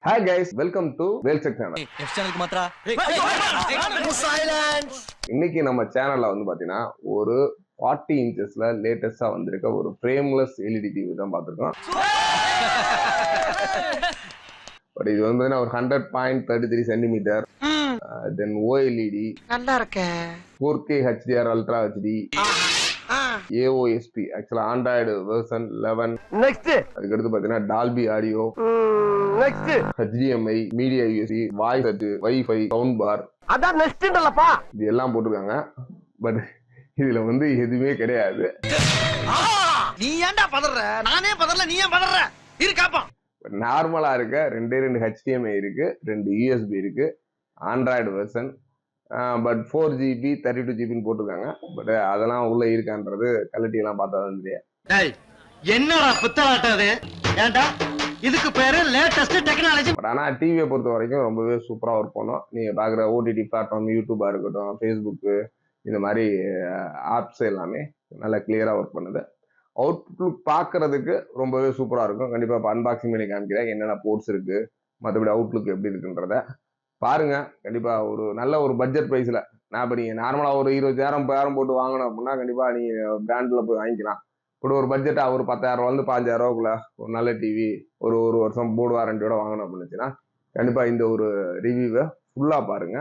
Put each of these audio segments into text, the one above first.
Hi guys, welcome to Wellcheck channel. இன்னைக்கு நம்ம சேனல்ல வந்து பாத்தீங்கன்னா ஒரு 40 இன்ச்சஸ்ல லேட்டஸ்டா வந்திருக்க ஒரு ஃப்ரேம்லெஸ் எல்இடி டிவி தான் பார்த்திருக்கோம். பட் இது வந்து ஒரு 100.33 சென்டிமீட்டர் தென் ஓஎல்இடி நல்லா இருக்க 4K HDR ultra HD AOSP actually Android version 11 next அதுக்கு அடுத்து பாத்தீங்கன்னா Dolby audio next HDMI media USB voice set wifi sound bar அதான் நெக்ஸ்ட்ன்றலப்பா இது எல்லாம் போட்டுருக்காங்க. பட் இதுல வந்து எதுவுமே கிடையாது. நீ ஏன்டா பதற நானே பதறல நீ ஏன் பதற இரு காப்பா நார்மலா இருக்க ரெண்டு HDMI இருக்கு, 2 USB இருக்கு, Android version. But 4GB 32GB போட்டிருக்காங்க. பட் அதெல்லாம் உள்ள இருக்கான்றது கலட்டி எல்லாம் பார்த்தா தான் தெரியும். என்னடா புத்தலாட்டாது ஏன்டா இதுக்கு பேரு லேட்டஸ்ட் டெக்னாலஜி. பட் ஆனா டிவியை பொறுத்த வரைக்கும் ரொம்பவே சூப்பரா ஒர்க் பண்ணும். நீங்க பாக்குற ஓடிடி பிளாட்ஃபார்ம் யூடியூபா இருக்கட்டும், ஃபேஸ்புக்கு, இந்த மாதிரி ஆப்ஸ் எல்லாமே நல்லா கிளியரா ஒர்க் பண்ணுது. அவுட்லுக் பாக்குறதுக்கு ரொம்பவே சூப்பரா இருக்கும். கண்டிப்பா இப்போ அன்பாக்சிங் பண்ணி காமிக்கிறேன் என்னென்ன போர்ட்ஸ் இருக்கு, மற்றபடி அவுட்லுக் எப்படி இருக்குன்றத பாருங்க. கண்டிப்பா ஒரு நல்ல ஒரு பட்ஜெட் பிரைஸ்ல நான் இப்போ நீங்க நார்மலா ஒரு 20,000 30,000 போட்டு வாங்கணும் அப்படின்னா கண்டிப்பா நீங்க பிராண்ட்ல போய் வாங்கிக்கலாம். இப்படி ஒரு பட்ஜெட்டா ஒரு 10,000 வந்து 15,000 ஒரு நல்ல டிவி ஒரு வருஷம் போர்டு வாரண்டியோட வாங்கணும் அப்படின்னுச்சுன்னா கண்டிப்பா இந்த ஒரு ரிவ்யூவை ஃபுல்லா பாருங்க.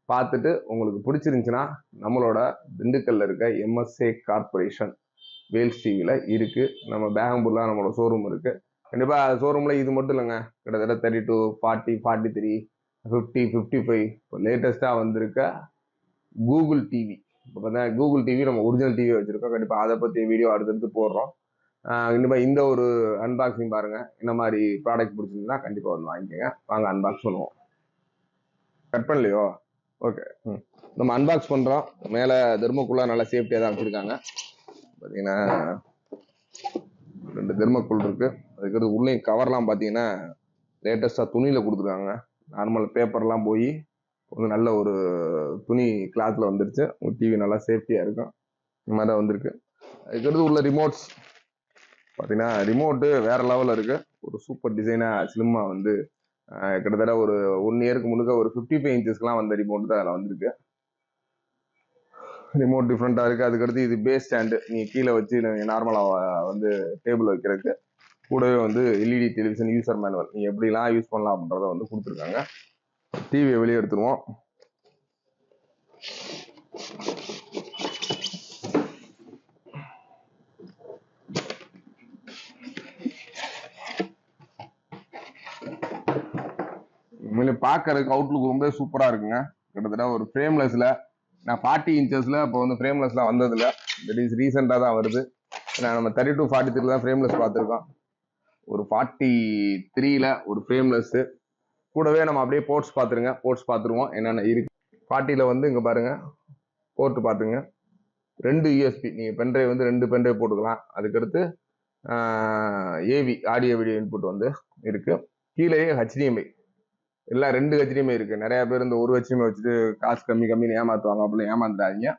பார்த்துட்டு உங்களுக்கு பிடிச்சிருந்துச்சுன்னா நம்மளோட திண்டுக்கல்ல இருக்க MSA கார்பரேஷன் வேல்ஸ் டிவியில இருக்கு. நம்ம பேகம்பூர்ல நம்மளோட ஷோரூம் இருக்கு. கண்டிப்பா ஷோரூம்ல இது மட்டும் இல்லைங்க, கிட்டத்தட்ட 32 40 43 50 55 இப்போ லேட்டஸ்டா வந்திருக்க கூகுள் டிவி. இப்போ பார்த்தா கூகுள் டிவி நம்ம ஒரிஜினல் டிவி வச்சிருக்கோம். கண்டிப்பா அதை பத்தி வீடியோ அடுத்தடுத்து போடுறோம். கண்டிப்பா இந்த ஒரு அன்பாக்சிங் பாருங்க. என்ன மாதிரி ப்ராடக்ட் பிடிச்சிருந்தா கண்டிப்பா வந்து வாங்கிக்கோங்க. வாங்க அன்பாக்ஸ் பண்ணுவோம். கட் பண்ணலையோ? ஓகே. நம்ம அன்பாக்ஸ் பண்றோம். மேல தெர்மோக்குள்ள நல்லா சேஃப்டியா தான் வச்சிருக்காங்க. பாத்தீங்கன்னா 2 தெர்மோக்குள் இருக்கு. அதுக்கு உள்ளே கவர்லாம் பாத்தீங்கன்னா லேட்டஸ்டா துணியில கொடுத்துருக்காங்க. நார்மல் பேப்பர்லாம் போய் ஒரு நல்ல ஒரு துணி கிளாத்ல வந்துருச்சு. டிவி நல்லா சேஃப்டியா இருக்கும். இந்த மாதிரி தான் வந்திருக்கு. அதுக்கடுத்து உள்ள ரிமோட்ஸ் பார்த்தீங்கன்னா ரிமோட்டு வேற லெவலில் இருக்கு. ஒரு சூப்பர் டிசைனா ஸ்லிம்மா வந்து கிட்டத்தட்ட ஒரு 1 இயருக்கு முழுக்க ஒரு 55 இன்ச்சஸ்லாம் வந்த ரிமோட் தான் அதில் வந்திருக்கு. ரிமோட் டிஃப்ரெண்ட்டாக இருக்குது. அதுக்கடுத்து இது பேஸ் ஸ்டாண்டு நீங்கள் கீழே வச்சு நீங்கள் நார்மலாக வந்து டேபிள் வைக்கிறதுக்கு கூடவே வந்து எல்இடி டெலிவிஷன் யூசர் மேனுவல் நீங்கள் எப்படிலாம் யூஸ் பண்ணலாம் அப்படின்றத வந்து கொடுத்துருக்காங்க. டிவியை வெளியே எடுத்துருவோம். உண்மையிலே பார்க்கறதுக்கு அவுட்லுக் ரொம்ப சூப்பரா இருக்குங்க. கிட்டத்தட்ட ஒரு ஃப்ரேம்லெஸ்ல நான் 40 இன்ச்சஸ்ல இப்போ வந்து ஃப்ரேம்லெஸ்ல வந்ததில்ல. தட் இஸ் ரீசெண்டாக தான் வருது. நம்ம 32 43 தான் ஃப்ரேம்லெஸ் பார்த்துருக்கோம். ஒரு 43ல ஒரு ஃப்ரேம்லெஸ் கூடவே நம்ம அப்படியே போர்ட்ஸ் பார்த்துருங்க. போர்ட்ஸ் பார்த்துருவோம் என்னென்ன இருக்கு. 40ல வந்து இங்கே பாருங்க போர்ட் பார்த்துங்க. 2 யூஎஸ்பி நீங்கள் பென்ட்ரைவ் வந்து 2 பென்ட்ரைவ் போட்டுக்கலாம். அதுக்கடுத்து ஏவி ஆடியோ வீடியோ இன்புட் வந்து இருக்கு. கீழேயே HDMI எல்லாம் 2 HDMI இருக்கு. நிறைய பேர் இந்த ஒரு HDMI வச்சுட்டு காசு கம்மின்னு ஏமாத்துவாங்க. அப்படிலாம் ஏமாந்துடாதீங்க.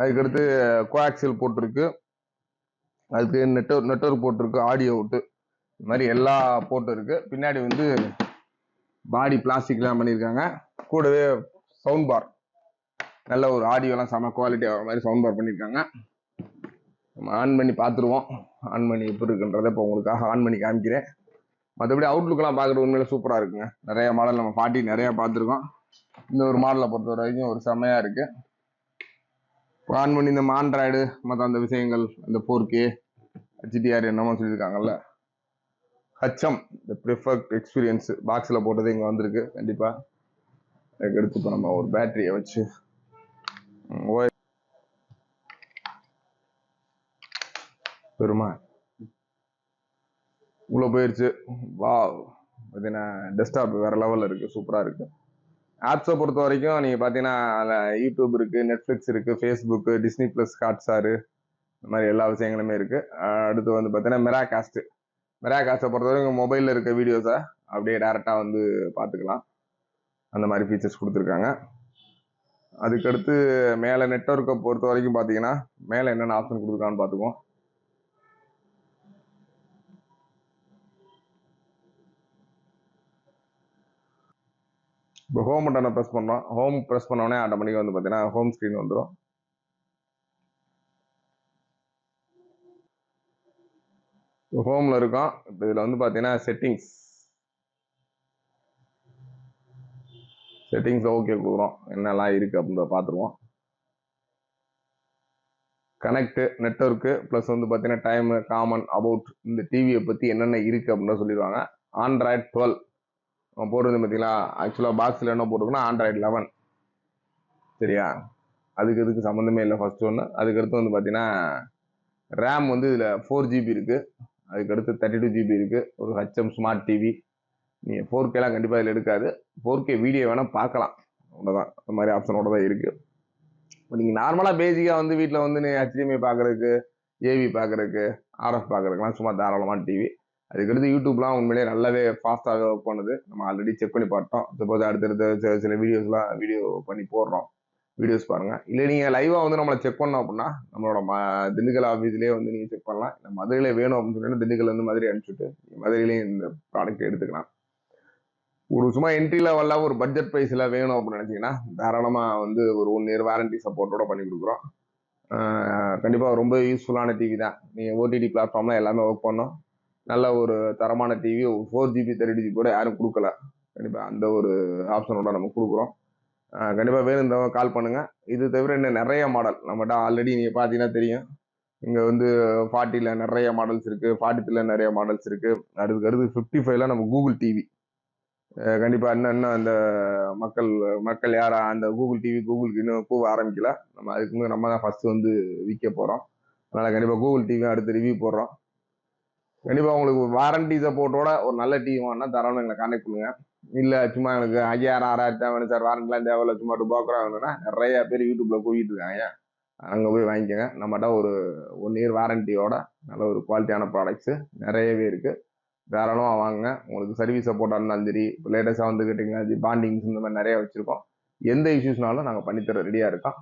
அதுக்கடுத்து கோஆக்சியல் போட்டிருக்கு. அதுக்கு நெட்வொர்க் போட்டிருக்கு, ஆடியோ அவுட்டு, இந்த மாதிரி எல்லா போர்ட்டும் இருக்கு. பின்னாடி வந்து பாடி பிளாஸ்டிக்லாம் பண்ணியிருக்காங்க. கூடவே சவுண்ட் பார் நல்ல ஒரு ஆடியோலாம் செம குவாலிட்டி ஆகிற மாதிரி சவுண்ட் பார் பண்ணியிருக்காங்க. நம்ம ஆன் பண்ணி பார்த்துருவோம். ஆன் பண்ணி எப்படி இருக்குன்றதை இப்போ உங்களுக்காக ஆன் பண்ணி காமிக்கிறேன். மற்றபடி அவுட்லுக்கெல்லாம் பார்க்குறது உண்மையில சூப்பராக இருக்குங்க. நிறைய மாடல் நம்ம 40 நிறையா பார்த்துருக்கோம். இந்த ஒரு மாடலை பொறுத்த வரைக்கும் ஒரு செம்மையாக இருக்கு. ஆன் பண்ணி இந்த ஆண்ட்ராய்டு மற்ற அந்த விஷயங்கள் அந்த 4K HDR என்னமோ சொல்லியிருக்காங்கல்ல, HM இந்த ப்ரிஃபர்ட் எக்ஸ்பீரியன்ஸ் பாக்ஸில் போட்டது இங்கே வந்திருக்கு. கண்டிப்பாக அதுக்கு எடுத்து இப்போ நம்ம ஒரு பேட்டரியை வச்சு பெருமா உள்ள போயிருச்சு. வா பார்த்தீங்கன்னா டெஸ்க்டாப் வேற லெவலில் இருக்கு, சூப்பராக இருக்கு. ஆப்ஸை பொறுத்த வரைக்கும் நீங்கள் பார்த்தீங்கன்னா அதில் யூடியூப் இருக்கு, நெட்ஃப்ளிக்ஸ் இருக்கு, ஃபேஸ்புக்கு, டிஸ்னி ப்ளஸ், ஹாட்ஸ்டாரு, இந்த மாதிரி எல்லா விஷயங்களுமே இருக்கு. அடுத்து வந்து பார்த்தீங்கன்னா மெராகாஸ்ட்டை பொறுத்த வரைக்கும் மொபைலில் இருக்க வீடியோஸை அப்படியே டேரெக்டாக வந்து பார்த்துக்கலாம். அந்த மாதிரி ஃபீச்சர்ஸ் கொடுத்துருக்காங்க. அதுக்கடுத்து மேலே நெட்வொர்க்கை பொறுத்த வரைக்கும் பார்த்தீங்கன்னா மேலே என்னென்ன ஆப்ஷன் கொடுத்துருக்கான்னு பார்த்துக்குவோம். இப்போ ஹோம் பட்டனை ப்ரெஸ் பண்ணுறோம். ஹோம் ப்ரெஸ் பண்ணோடனே ஆட்டோமேட்டிக்காக வந்து பார்த்தீங்கன்னா ஹோம் ஸ்க்ரீன் வந்துடும். ஹோமில் இருக்கோம். இப்போ இதில் வந்து பார்த்தீங்கன்னா செட்டிங்ஸ் ஓகே கொடுக்குறோம். என்னெல்லாம் இருக்குது அப்படின்றத பார்த்துருவோம். கனெக்ட் நெட்ஒர்க்கு ப்ளஸ் வந்து பார்த்தீங்கன்னா டைமு காமன் அபவுட் இந்த டிவியை பற்றி என்னென்ன இருக்குது அப்படின்னு சொல்லிடுவாங்க. ஆண்ட்ராய்டு 12 போடுறது பார்த்தீங்களா. ஆக்சுவலாக பாக்ஸில் என்ன போட்டிருக்குன்னா ஆண்ட்ராய்டு 11. சரியா, அதுக்கு சம்மந்தமே இல்லை ஃபர்ஸ்ட் ஒன்று. அதுக்கடுத்து வந்து பார்த்தீங்கன்னா ரேம் வந்து இதில் 4GB இருக்குது. அதுக்கடுத்து 32GB இருக்குது. ஒரு ஹெச்எம் ஸ்மார்ட் டிவி. நீங்கள் 4Kலாம் கண்டிப்பாக இதில் எடுக்காது. 4K வீடியோ வேணால் பார்க்கலாம், அவ்வளோதான். அந்த மாதிரி ஆப்ஷனோட தான் இருக்குது. இப்போ நீங்கள் நார்மலாக பேசிக்காக வந்து வீட்டில் வந்து நீ HDMI பார்க்குறதுக்கு, ஏவி பார்க்குறதுக்கு, RF பார்க்குறதுக்குலாம் சும்மா தாராளமான டிவி. அதுக்கடுத்து யூடியூப்லாம் உண்மையிலேயே நல்லாவே ஃபாஸ்ட்டாகவே ஒர்க் பண்ணுது. நம்ம ஆல்ரெடி செக் பண்ணி பார்த்தோம். சப்போஸ் அடுத்தடுத்த சில வீடியோ பண்ணி போடுறோம். வீடியோஸ் பாருங்கள். இல்லை நீங்கள் லைவாக வந்து நம்மளை செக் பண்ணோம் அப்படின்னா நம்மளோட திண்டுக்கல் ஆஃபீஸ்லேயே வந்து நீங்கள் செக் பண்ணலாம். இல்லை மதுரையில் வேணும் அப்படின்னு சொல்லிட்டு திண்டுக்கல் வந்து மதுரை அனுப்பிச்சுட்டு மதுரையிலேயும் இந்த ப்ராடக்ட் எடுத்துக்கலாம். ஒரு சும்மா என்ட்ரி லெவலில் ஒரு பட்ஜெட் ப்ரைஸில் வேணும் அப்படின்னு நினச்சிங்கன்னா தாராளமாக வந்து ஒரு 1 இயர் வாரண்டி சப்போர்ட்டோட பண்ணி கொடுக்குறோம். கண்டிப்பாக ரொம்ப யூஸ்ஃபுல்லான டிவி தான். நீங்கள் ஓடிடி பிளாட்ஃபார்மில் எல்லாமே ஒர்க் பண்ணோம். நல்ல ஒரு தரமான டிவி 4GB 32GB கூட யாரும் கொடுக்கல. கண்டிப்பாக அந்த ஒரு ஆப்ஷனோட நம்ம கொடுக்குறோம். கண்டிப்பாக வேணுன்றவங்க கால் பண்ணுங்கள். இது தவிர இன்னும் நிறைய மாடல் நம்மகிட்ட ஆல்ரெடி நீங்கள் பார்த்தீங்கன்னா தெரியும். இங்கே வந்து 40ல் நிறைய மாடல்ஸ் இருக்குது, 43ல் நிறைய மாடல்ஸ் இருக்குது. அடுத்து 55ல் நம்ம கூகுள் டிவி. கண்டிப்பாக இன்னும் அந்த மக்கள் யாரா அந்த கூகுள் டிவி கூகுளுக்கு இன்னும் கூவ ஆரம்பிக்கல. நம்ம தான் ஃபர்ஸ்ட் வந்து விற்க போகிறோம். அதனால் கண்டிப்பாக கூகுள் டிவி அடுத்து ரிவ்யூ போடுறோம். கண்டிப்பாக உங்களுக்கு வாரண்டி சப்போர்ட்டோட ஒரு நல்ல டிவி வாங்கினா தாராளமாக எங்களை கான்டாக்ட் பண்ணுங்கள். இல்லை சும்மா எனக்கு 5000 6000 தேவைன்னு சார், வாரண்டிலாம் தேவையில்ல, சும்மா டுபாக்குறோம் வேணும்னா நிறைய பேர் யூடியூப்பில் கூவிட்டு இருக்காங்க. அங்கே போய் வாங்கிக்கோங்க. நம்மகிட்ட ஒரு 1 இயர் வாரண்டியோட நல்ல ஒரு குவாலிட்டியான ப்ராடக்ட்ஸு நிறையவே இருக்குது. தாராளமாக வாங்க. உங்களுக்கு சர்வீஸ் சப்போர்ட்டாக இருந்தாலும் சரி, இப்போ லேட்டஸ்ட்டாக வந்து டெக்னாலஜி பாண்டிங்ஸ் இந்த மாதிரி நிறைய வச்சுருக்கோம். எந்த இஷ்யூஸ்னாலும் நாங்கள் பண்ணித்தர ரெடியாக இருக்கோம்.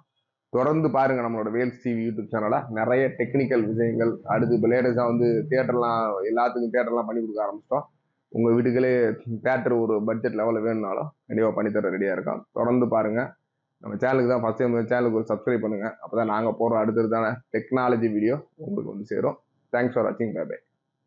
தொடர்ந்து பாருங்கள் நம்மளோட வேல்ஸ் டிவி யூடியூப் சேனலை. நிறைய டெக்னிக்கல் விஷயங்கள் அடுத்து இப்போ லேட்டஸ்ட்டாக வந்து எல்லாத்துக்கும் தேட்டர்லாம் பண்ணி கொடுக்க ஆரம்பிச்சிட்டோம். உங்கள் வீட்டுகளே தேட்டர் ஒரு பட்ஜெட் லெவலில் வேணும்னாலும் கண்டிப்பாக பண்ணித்தர ரெடியாக இருக்கோம். தொடர்ந்து பாருங்கள். நம்ம சேனலுக்கு தான் ஃபஸ்ட் டைம் சேனலுக்கு ஒரு சப்ஸ்கிரைப் பண்ணுங்கள். அப்போ தான் நாங்கள் போடுற அடுத்தடுத்தான டெக்னாலஜி வீடியோ உங்களுக்கு வந்து சேரும். தேங்க்ஸ் ஃபார் வாட்சிங். Bye by.